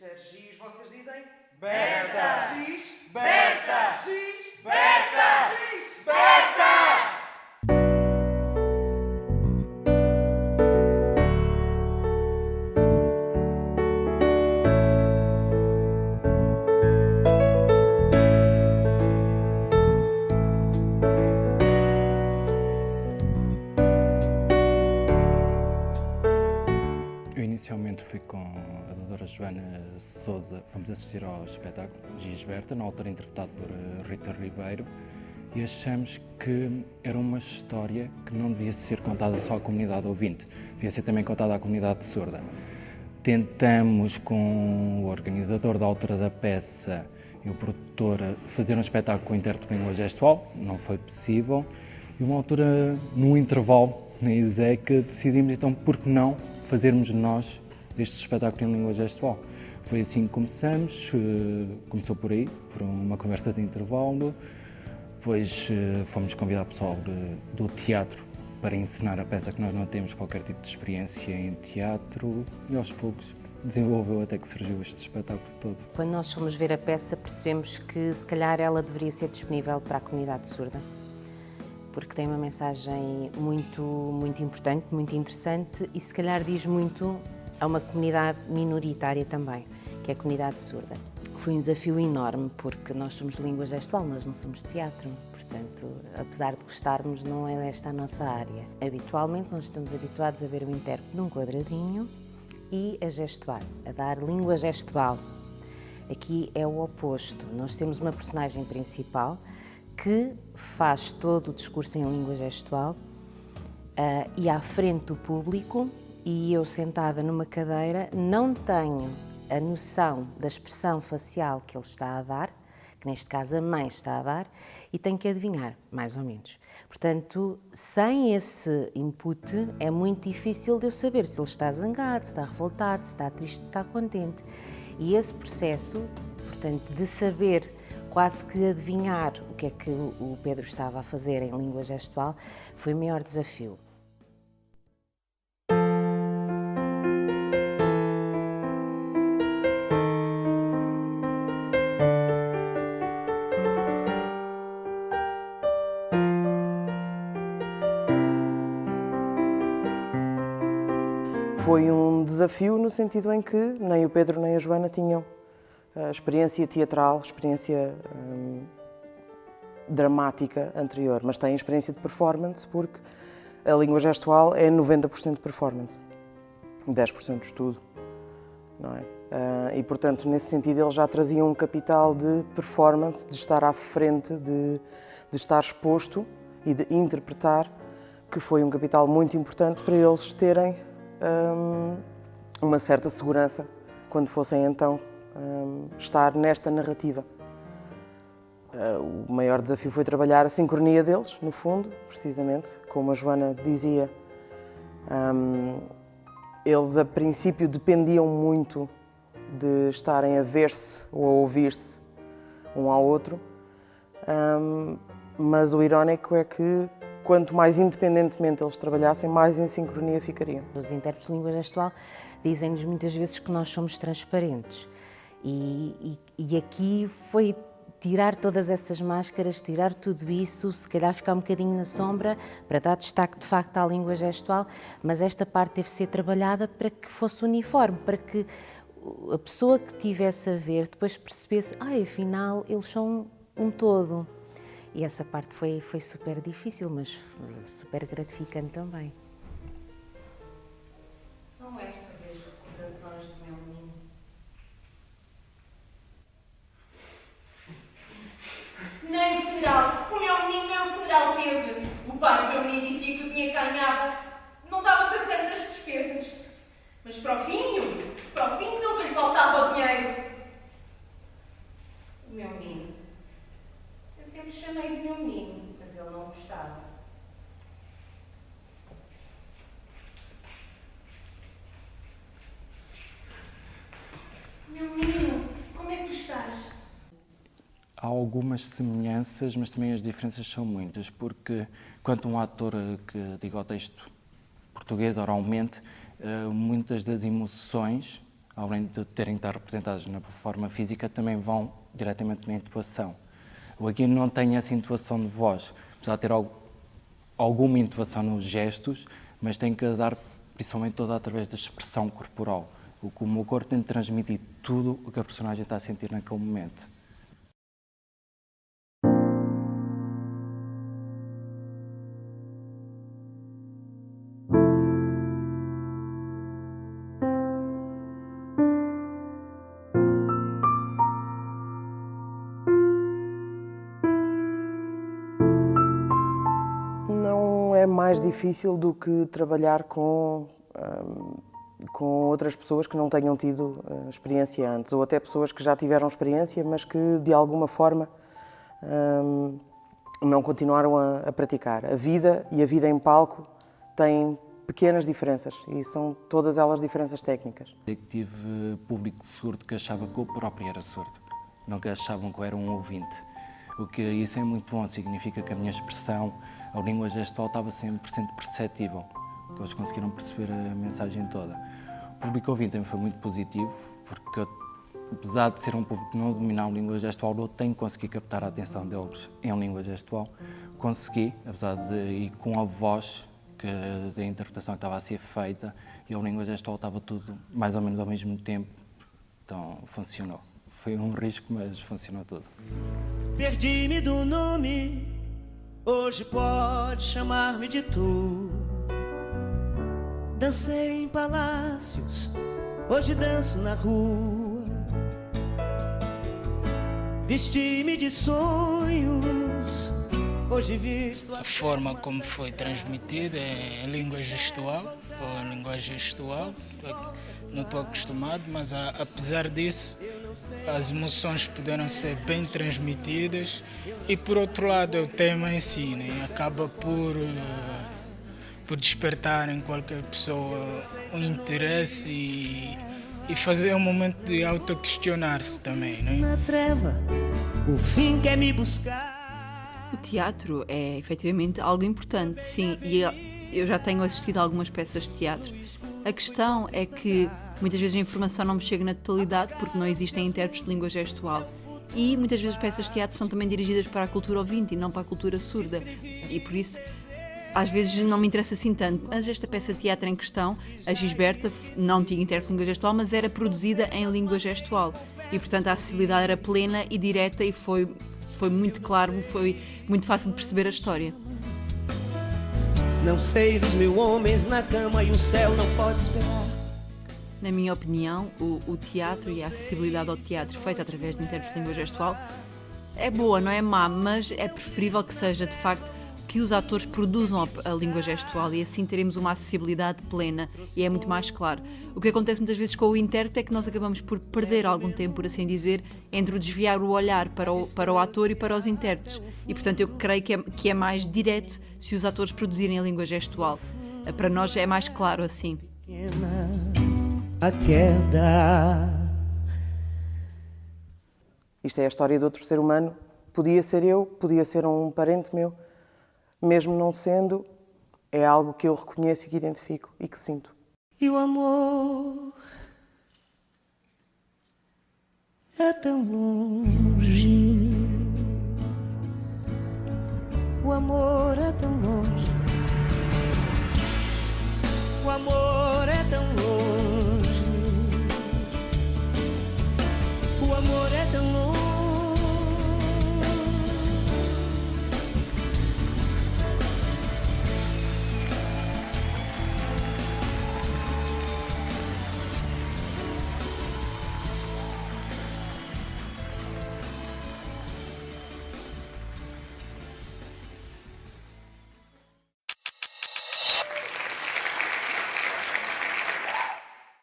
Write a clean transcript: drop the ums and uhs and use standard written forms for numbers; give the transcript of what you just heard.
disser giz, vocês dizem? Berta! Giz! Berta! Giz! Berta! Giz! Berta! Eu inicialmente fui com a doutora Joana Sousa, fomos assistir ao espetáculo Giz Berta, na altura interpretado por Rita Ribeiro, e achamos que era uma história que não devia ser contada só à comunidade ouvinte, devia ser também contada à comunidade surda. Tentamos, com o organizador da autora da peça e o produtor, fazer um espetáculo com intérprete de língua gestual, não foi possível, e uma altura, no intervalo, na ISEC, decidimos então, por que não fazermos nós este espetáculo em língua gestual. Foi assim que começamos, começou por aí, por uma conversa de intervalo, depois fomos convidar o pessoal do teatro para encenar a peça, que nós não temos qualquer tipo de experiência em teatro, e aos poucos desenvolveu até que surgiu este espetáculo todo. Quando nós fomos ver a peça, percebemos que se calhar ela deveria ser disponível para a comunidade surda, porque tem uma mensagem muito importante, muito interessante, e se calhar diz muito a uma comunidade minoritária também, que é a comunidade surda. Foi um desafio enorme, porque nós somos de língua gestual, nós não somos de teatro, portanto, apesar de gostarmos, não é esta a nossa área. Habitualmente, nós estamos habituados a ver o intérprete num quadradinho e a gestuar, a dar língua gestual. Aqui é o oposto, nós temos uma personagem principal que faz todo o discurso em língua gestual e à frente do público, e eu sentada numa cadeira não tenho a noção da expressão facial que ele está a dar, que neste caso a mãe está a dar, e tenho que adivinhar, mais ou menos. Portanto, sem esse input é muito difícil de eu saber se ele está zangado, se está revoltado, se está triste, se está contente. E esse processo, portanto, de saber quase que adivinhar o que é que o Pedro estava a fazer em língua gestual, foi o maior desafio. Foi um desafio no sentido em que nem o Pedro nem a Joana tinham experiência teatral, experiência dramática anterior, mas têm experiência de performance, porque a língua gestual é 90% de performance, 10% de estudo, não é? E, portanto, nesse sentido, eles já traziam um capital de performance, de estar à frente, de estar exposto e de interpretar, que foi um capital muito importante para eles terem uma certa segurança quando fossem então estar nesta narrativa. O maior desafio foi trabalhar a sincronia deles, no fundo, precisamente, como a Joana dizia. Eles, a princípio, dependiam muito de estarem a ver-se ou a ouvir-se um ao outro, mas o irónico é que quanto mais independentemente eles trabalhassem, mais em sincronia ficariam. Os intérpretes de língua gestual dizem-nos muitas vezes que nós somos transparentes, e aqui foi tirar todas essas máscaras, tirar tudo isso, se calhar ficar um bocadinho na sombra para dar destaque de facto à língua gestual, mas esta parte teve de ser trabalhada para que fosse uniforme, para que a pessoa que estivesse a ver depois percebesse, afinal eles são um todo. E essa parte foi super difícil, mas super gratificante também. São estas as recordações do meu menino. Nem o federal, o meu menino nem o federal teve. O pai do meu menino dizia que o dinheiro que ganhava não dava para tantas despesas. Mas para o filho nunca lhe faltava o dinheiro. O meu menino. Eu sempre chamei de meu menino, mas ele não gostava. Meu menino, como é que tu estás? Há algumas semelhanças, mas também as diferenças são muitas, porque quando um ator que diga o texto português oralmente, muitas das emoções além de terem de estar representadas na forma física, também vão diretamente na entoação. O Aguino não tem essa entoação de voz, apesar de ter alguma entoação nos gestos, mas tem que dar principalmente toda através da expressão corporal. O meu corpo tem de transmitir tudo o que a personagem está a sentir naquele momento. Não é mais difícil do que trabalhar com outras pessoas que não tenham tido experiência antes, ou até pessoas que já tiveram experiência, mas que de alguma forma não continuaram a praticar. A vida e a vida em palco têm pequenas diferenças e são todas elas diferenças técnicas. Eu tive público surdo que achava que eu próprio era surdo, não que achavam que eu era um ouvinte. O que isso é muito bom, significa que a minha expressão, a língua gestual estava 100% perceptível, que eles conseguiram perceber a mensagem toda. O público ouvinte também foi muito positivo, porque eu, apesar de ser um público que não dominar a língua gestual, eu tenho que conseguir captar a atenção deles em língua gestual. Consegui, apesar de ir com a voz da interpretação que estava a ser feita, e a língua gestual estava tudo mais ou menos ao mesmo tempo, então funcionou. Foi um risco, mas funcionou tudo. Perdi-me do nome, hoje pode chamar-me de tu. Dancei em palácios, hoje danço na rua. Vesti-me de sonhos, hoje visto a forma como foi transmitida é em língua gestual, ou em linguagem gestual. Não estou acostumado, mas apesar disso, as emoções puderam ser bem transmitidas e, por outro lado, o tema em si, né, acaba por despertar em qualquer pessoa um interesse e fazer um momento de autoquestionar-se também. Né? na treva, o fim quer me buscar. O teatro é efetivamente algo importante, sim, e eu já tenho assistido a algumas peças de teatro. A questão é que muitas vezes a informação não me chega na totalidade porque não existem intérpretes de língua gestual. E muitas vezes as peças de teatro são também dirigidas para a cultura ouvinte e não para a cultura surda. E por isso, às vezes não me interessa assim tanto. Mas esta peça de teatro em questão, a Gisberta, não tinha intérprete de língua gestual, mas era produzida em língua gestual. E portanto a acessibilidade era plena e direta e foi muito claro, foi muito fácil de perceber a história. Não sei dos 1000 homens na cama e o céu não pode esperar. Na minha opinião, o teatro e a acessibilidade ao teatro feita através de intérpretes de língua gestual é boa, não é má, mas é preferível que seja de facto que os atores produzam a língua gestual e assim teremos uma acessibilidade plena e é muito mais claro. O que acontece muitas vezes com o intérprete é que nós acabamos por perder algum tempo, por assim dizer, entre o desviar o olhar para o ator e para os intérpretes. E portanto eu creio que é mais direto se os atores produzirem a língua gestual. Para nós é mais claro assim. A queda. Isto é a história de outro ser humano. Podia ser eu, podia ser um parente meu. Mesmo não sendo, é algo que eu reconheço e que identifico e que sinto. E o amor é tão longe. O amor é tão longe. O amor é tão longe. O amor é tão longe.